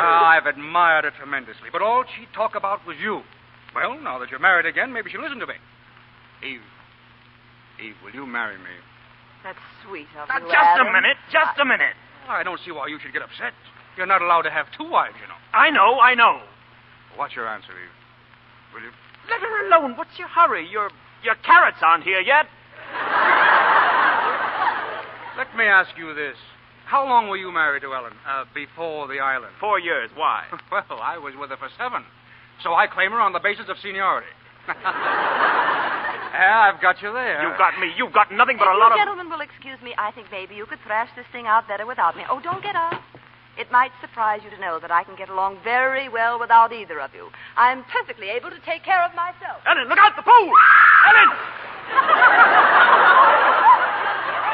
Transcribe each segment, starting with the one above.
I've admired her tremendously, but all she'd talk about was you. Well, now that you're married again, maybe she'll listen to me. Eve, will you marry me? That's sweet of Now, you, just Adam. a minute, just a minute. I don't see why you should get upset. You're not allowed to have two wives, you know. I know. What's your answer, Eve? Will you? Let her alone. What's your hurry? Your carrots aren't here yet. Let me ask you this. How long were you married to Ellen before the island? 4 years. Why? Well, I was with her for 7. So I claim her on the basis of seniority. Yeah, I've got you there. You've got me. You've got nothing but a lot of... Gentlemen will excuse me. I think maybe you could thrash this thing out better without me. Oh, don't get up. It might surprise you to know that I can get along very well without either of you. I'm perfectly able to take care of myself. Ellen, look out, the pool! Ellen!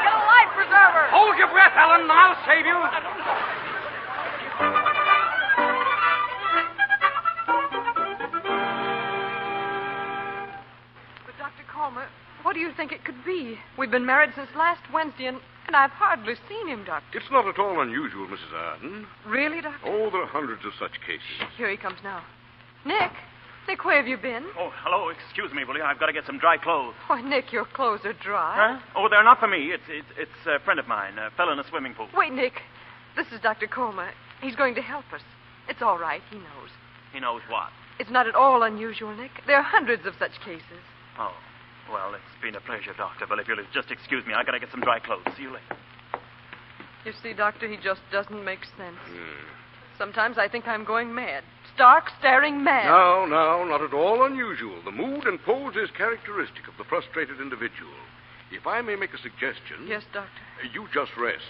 Get a life preserver. Hold your breath, Ellen, and I'll save you. But, Dr. Comer, what do you think it could be? We've been married since last Wednesday, and I've hardly seen him, Doctor. It's not at all unusual, Mrs. Arden. Really, Doctor? Oh, there are hundreds of such cases. Here he comes now. Nick, where have you been? Oh, hello. Excuse me, will you? I've got to get some dry clothes. Why, Nick, your clothes are dry. Huh? Oh, they're not for me. It's a friend of mine, fell in a swimming pool. Wait, Nick. This is Dr. Comer. He's going to help us. It's all right. He knows. He knows what? It's not at all unusual, Nick. There are hundreds of such cases. Oh, well, it's been a pleasure, Doctor. But if you'll just excuse me, I got to get some dry clothes. See you later. You see, Doctor, he just doesn't make sense. Sometimes I think I'm going mad. Stark, staring mad. No, not at all unusual. The mood and pose is characteristic of the frustrated individual. If I may make a suggestion... Yes, Doctor. You just rest.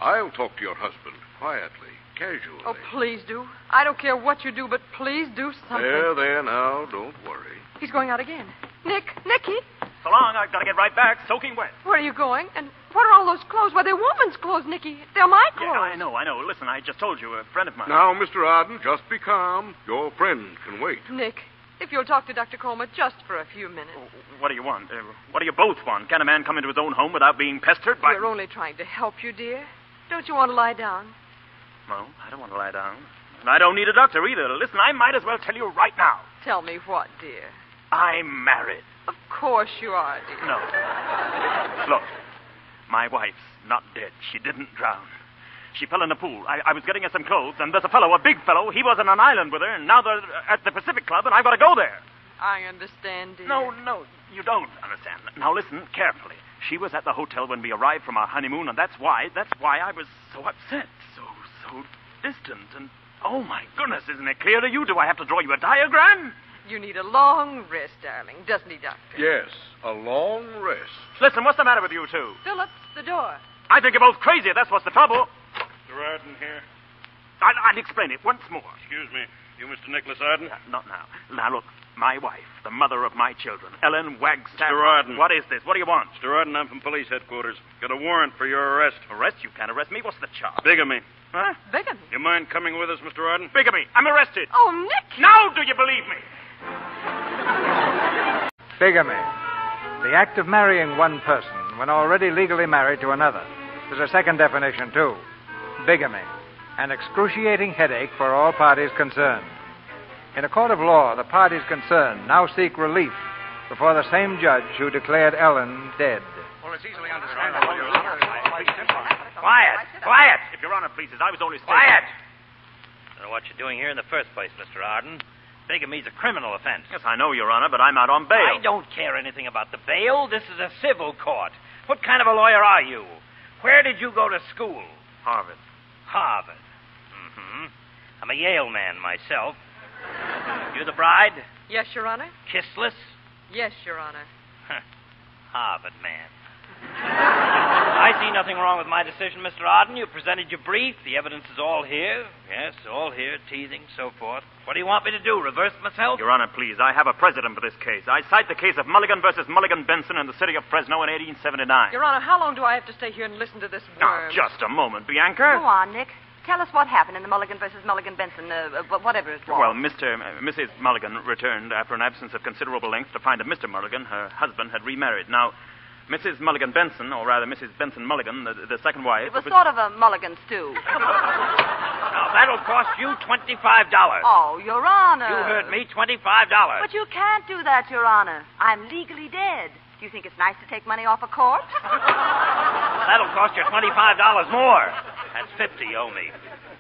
I'll talk to your husband, quietly, casually. Oh, please do. I don't care what you do, but please do something. There, now, don't worry. He's going out again. Nicky, So long. I've got to get right back, soaking wet. where are you going? And what are all those clothes? Why, they're woman's clothes, Nicky. They're my clothes. Yeah, I know. Listen, I just told you, a friend of mine. Now, Mr. Arden, just be calm. Your friend can wait. Nick, if you'll talk to Dr. Comer just for a few minutes. What do you want? What do you both want? Can a man come into his own home without being pestered by... We're only trying to help you, dear. Don't you want to lie down? No, I don't want to lie down. And I don't need a doctor either. Listen, I might as well tell you right now. Tell me what, dear? I'm married. Of course you are, dear. No. Look, my wife's not dead. She didn't drown. She fell in the pool. I was getting her some clothes, and there's a fellow, a big fellow. He was on an island with her, and now they're at the Pacific Club, and I've got to go there. I understand, dear. No, you don't understand. Now listen carefully. She was at the hotel when we arrived from our honeymoon, and that's why I was so upset, so distant, and oh my goodness, isn't it clear to you? Do I have to draw you a diagram? You need a long rest, darling, doesn't he, Doctor? Yes, a long rest. Listen, what's the matter with you two? Phillips, the door. I think you're both crazy. That's what's the trouble. Mr. Arden here. I'll explain it once more. Excuse me. You Mr. Nicholas Arden? Not now. Now, look, my wife, the mother of my children, Ellen Wagstaff. Mr. Arden. What is this? What do you want? Mr. Arden, I'm from police headquarters. Got a warrant for your arrest. Arrest? You can't arrest me. What's the charge? Bigamy. Huh? Bigamy. You mind coming with us, Mr. Arden? Bigamy. I'm arrested. Oh, Nick! Now do you believe me? Bigamy. The act of marrying one person when already legally married to another. There's a second definition, too. Bigamy. An excruciating headache for all parties concerned. In a court of law, the parties concerned now seek relief before the same judge who declared Ellen dead. Well, it's easily understandable, Your Honor. Quiet! If Your Honor pleases, I was only stating... Quiet! I don't know what you're doing here in the first place, Mr. Arden. Bigamy's a criminal offense. Yes, I know, Your Honor, but I'm out on bail. I don't care anything about the bail. This is a civil court. What kind of a lawyer are you? Where did you go to school? Harvard. Harvard. Mm-hmm. I'm a Yale man myself. You the bride? Yes, Your Honor? Kissless? Yes, Your Honor. Harvard man. I see nothing wrong with my decision, Mr. Arden. You presented your brief. The evidence is all here. Yes, all here. Teasing, so forth. What do you want me to do? Reverse myself? Your Honor, please, I have a precedent for this case. I cite the case of Mulligan versus Mulligan Benson in the city of Fresno in 1879. Your Honor, how long do I have to stay here and listen to this Now, worm? just a moment, Bianca. Go on, Nick. Tell us what happened in the Mulligan versus Mulligan Benson, whatever it was. Well, Mrs. Mulligan returned after an absence of considerable length to find that Mr. Mulligan, her husband, had remarried. Now, Mrs. Mulligan Benson, or rather Mrs. Benson Mulligan, the second wife... It was sort of a mulligan stew. Now, Now, that'll cost you $25. Oh, Your Honor. You heard me, $25. But you can't do that, Your Honor. I'm legally dead. Do you think it's nice to take money off a corpse? That'll cost you $25 more. That's $50 you owe me.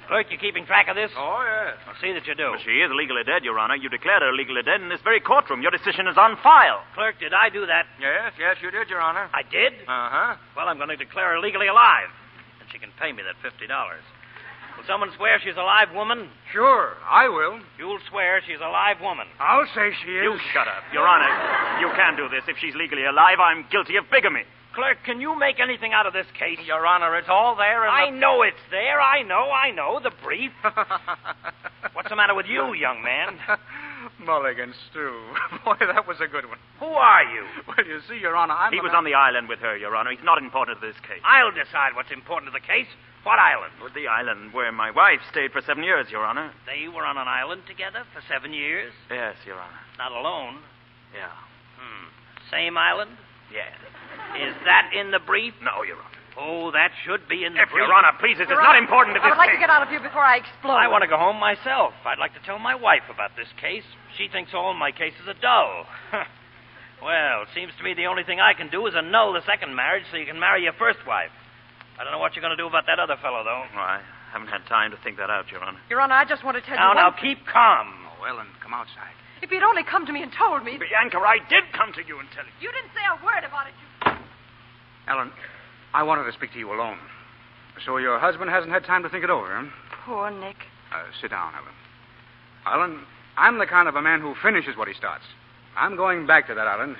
Clerk, you keeping track of this? Oh, yes. I'll see that you do. But she is legally dead, Your Honor. You declared her legally dead in this very courtroom. Your decision is on file. Clerk, did I do that? Yes, you did, Your Honor. I did? Uh-huh. Well, I'm going to declare her legally alive. And she can pay me that $50. Will someone swear she's a live woman? Sure, I will. You'll swear she's a live woman. I'll say she is. You shut up. Your Honor, you can't do this. If she's legally alive, I'm guilty of bigamy. Clerk, can you make anything out of this case? Your Honor, it's all there in I know it's there. I know. The brief. What's the matter with you, young man? Mulligan stew. Boy, that was a good one. Who are you? Well, you see, Your Honor, He was on the island with her, Your Honor. He's not important to this case. I'll decide what's important to the case. What island? Well, the island where my wife stayed for 7 years, Your Honor. They were on an island together for 7 years? Yes, Your Honor. Not alone. Yeah. Same island? Yes. Is that in the brief? No, Your Honor. Oh, that should be in the If brief. Your Honor pleases, it's not important to I this would like case. to get out of here before I explode. I want to go home myself. I'd like to tell my wife about this case. She thinks all my cases are dull. Well, it seems to me the only thing I can do is annul the second marriage so you can marry your first wife. I don't know what you're going to do about that other fellow, though. Well, I haven't had time to think that out, Your Honor. Your Honor, I just want to tell Now, you one thing. keep calm. Oh, Ellen, come outside. If you'd only come to me and told me... Bianca, I did come to you and tell you. You didn't say a word about it, you... Ellen, I wanted to speak to you alone. So your husband hasn't had time to think it over, huh? Poor Nick. Sit down, Ellen. Ellen, I'm the kind of a man who finishes what he starts. I'm going back to that island,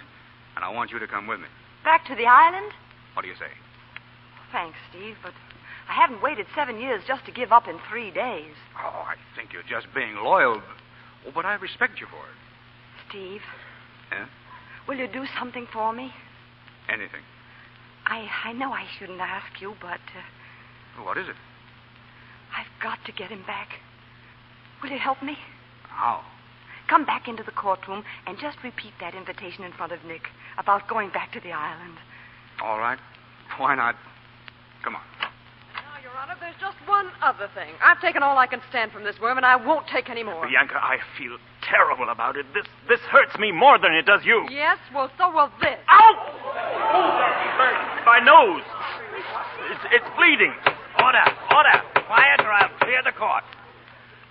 and I want you to come with me. Back to the island? What do you say? Thanks, Steve, but I haven't waited 7 years just to give up in 3 days. Oh, I think you're just being loyal. Oh, but I respect you for it. Steve. Yeah? Will you do something for me? Anything. I know I shouldn't ask you, but What is it? I've got to get him back. Will you help me? How? Come back into the courtroom and just repeat that invitation in front of Nick about going back to the island. All right. Why not? Come on. Now, Your Honor, there's just one other thing. I've taken all I can stand from this worm, and I won't take any more. Bianca, I feel terrible about it. This hurts me more than it does you. Yes, well, so will this. Ow! My nose. It's bleeding. Order. Quiet or I'll clear the court.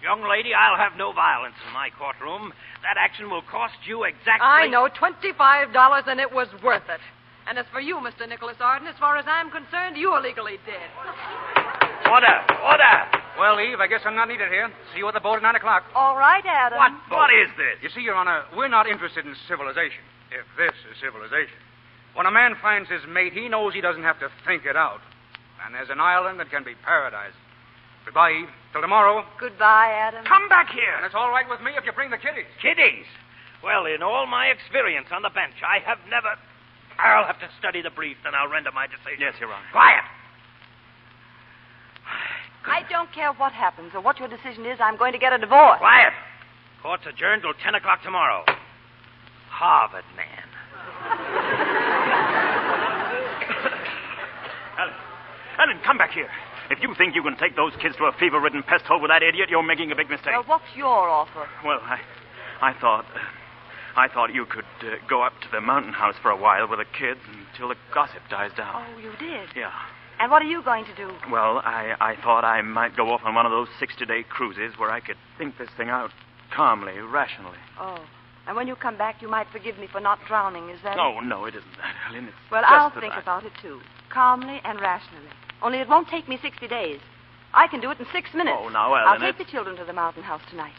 Young lady, I'll have no violence in my courtroom. That action will cost you exactly... I know, $25, and it was worth it. And as for you, Mr. Nicholas Arden, as far as I'm concerned, you're legally dead. Order. Well, Eve, I guess I'm not needed here. See you at the boat at 9 o'clock. All right, Adam. What is this? You see, Your Honor, we're not interested in civilization, if this is civilization. When a man finds his mate, he knows he doesn't have to think it out. And there's an island that can be paradise. Goodbye, Eve. Till tomorrow. Goodbye, Adam. Come back here. And it's all right with me if you bring the kiddies. Kiddies? Well, in all my experience on the bench, I have never... I'll have to study the brief, then I'll render my decision. Yes, Your Honor. Quiet. I don't care what happens or what your decision is. I'm going to get a divorce. Quiet. Court's adjourned till 10 o'clock tomorrow. Harvard man. Ellen, come back here. If you think you can take those kids to a fever-ridden pest hole with that idiot, you're making a big mistake. Well, what's your offer? Well, I thought you could go up to the mountain house for a while with the kids until the gossip dies down. Oh, you did? Yeah. And what are you going to do? Well, I thought I might go off on one of those 60-day cruises where I could think this thing out calmly, rationally. Oh. And when you come back, you might forgive me for not drowning, is that it? No, it isn't that, Ellen. It's Well, just I'll that think about it, too. Calmly and rationally. Only it won't take me 60 days. I can do it in 6 minutes. Oh, now, Ellen, I'll take the children to the mountain house tonight.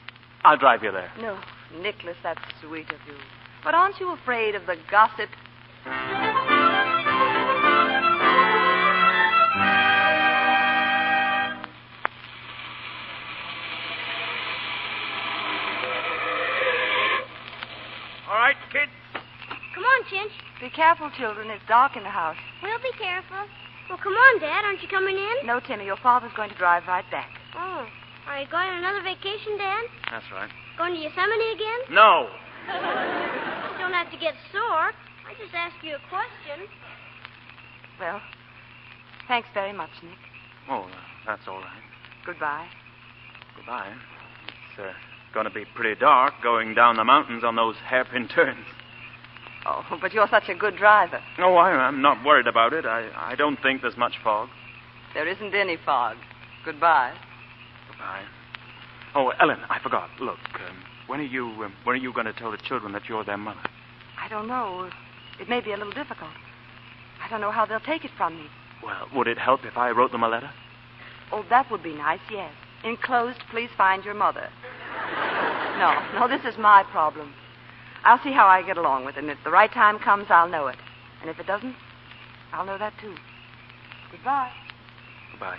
I'll drive you there. No, Nicholas, that's sweet of you. But aren't you afraid of the gossip? All right, kids. Come on, Chinch. Be careful, children. It's dark in the house. We'll be careful. Well, come on, Dad. Aren't you coming in? No, Timmy, your father's going to drive right back. Oh. Are you going on another vacation, Dad? That's right. Going to Yosemite again? No. You don't have to get sore. I just asked you a question. Well, thanks very much, Nick. Oh, that's all right. Goodbye. Goodbye. It's going to be pretty dark going down the mountains on those hairpin turns. Oh, but you're such a good driver. Oh, I'm not worried about it. I don't think there's much fog. There isn't any fog. Goodbye. Goodbye. Oh, Ellen, I forgot. Look, when are you going to tell the children that you're their mother? I don't know. It may be a little difficult. I don't know how they'll take it from me. Well, would it help if I wrote them a letter? Oh, that would be nice, yes. Enclosed, please find your mother. No, this is my problem. I'll see how I get along with it, and if the right time comes, I'll know it. And if it doesn't, I'll know that, too. Goodbye. Goodbye.